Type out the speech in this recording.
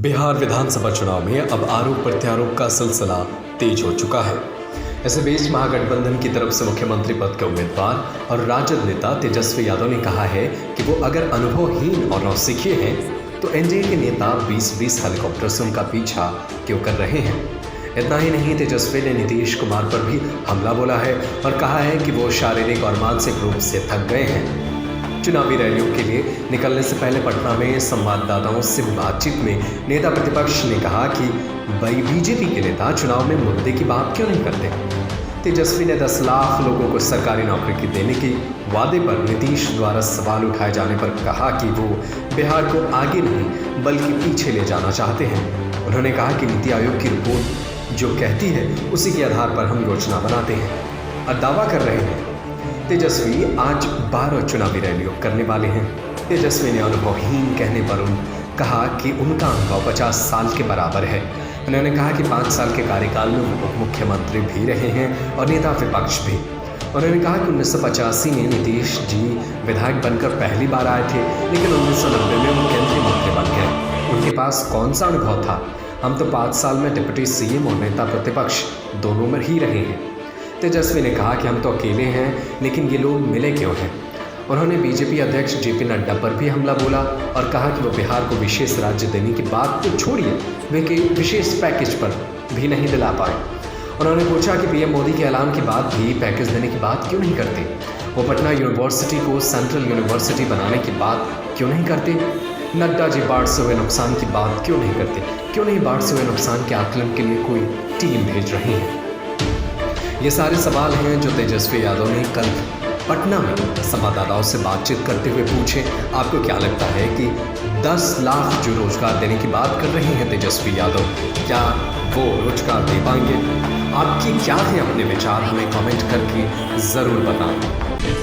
बिहार विधानसभा चुनाव में अब आरोप प्रत्यारोप का सिलसिला तेज हो चुका है। इस बीच महागठबंधन की तरफ से मुख्यमंत्री पद के उम्मीदवार और राजद नेता तेजस्वी यादव ने कहा है कि वो अगर अनुभवहीन और नौसिखिए हैं तो एनडीए के नेता 20-20 हेलीकॉप्टर से उनका पीछा क्यों कर रहे हैं। इतना ही नहीं, तेजस्वी ने नीतीश कुमार पर भी हमला बोला है और कहा है कि वो शारीरिक और मानसिक रूप से थक गए हैं। चुनावी रैलियों के लिए निकलने से पहले पटना में संवाददाताओं से बातचीत में नेता प्रतिपक्ष ने कहा कि बीजेपी के नेता चुनाव में मुद्दे की बात क्यों नहीं करते। तेजस्वी ने 10 लाख लोगों को सरकारी नौकरी की देने के वादे पर नीतीश द्वारा सवाल उठाए जाने पर कहा कि वो बिहार को आगे नहीं बल्कि पीछे ले जाना चाहते हैं। उन्होंने कहा कि नीति आयोग की रिपोर्ट जो कहती है उसी के आधार पर हम योजना बनाते हैं और दावा कर रहे हैं। तेजस्वी आज 12 चुनावी रैलियों करने वाले हैं। तेजस्वी ने अनुभवहीन कहने पर कहा कि उनका अनुभव 50 साल के बराबर है। उन्होंने कहा कि 5 साल के कार्यकाल में वो उप मुख्यमंत्री भी रहे हैं और नेता विपक्ष भी। उन्होंने कहा कि 1985 में नीतीश जी विधायक बनकर पहली बार आए थे, लेकिन 1990 में वो केंद्रीय मंत्री बन गए। उनके पास कौन सा अनुभव था। हम तो 5 साल में डिप्टी सीएम और नेता प्रतिपक्ष दोनों में ही रहे हैं। तेजस्वी ने कहा कि हम तो अकेले हैं, लेकिन ये लोग मिले क्यों हैं। उन्होंने बीजेपी अध्यक्ष जेपी नड्डा पर भी हमला बोला और कहा कि वो बिहार को विशेष राज्य देने की बात तो छोड़िए, वे कि विशेष पैकेज पर भी नहीं दिला पाए। उन्होंने पूछा कि पीएम मोदी के ऐलान के बाद भी पैकेज देने की बात क्यों नहीं करते। वो पटना यूनिवर्सिटी को सेंट्रल यूनिवर्सिटी बनाने की बात क्यों नहीं करते। नड्डा जी बाढ़ से हुए नुकसान की बात क्यों नहीं करते। क्यों नहीं बाढ़ से हुए नुकसान के आकलन के लिए कोई टीम भेज रहे हैं। ये सारे सवाल हैं जो तेजस्वी यादव ने कल पटना में संवाददाताओं से बातचीत करते हुए पूछे। आपको क्या लगता है कि 10 लाख जो रोजगार देने की बात कर रहे हैं तेजस्वी यादव, क्या वो रोजगार दे पाएंगे? आपकी क्या है अपने विचार, हमें कमेंट करके ज़रूर बताएं।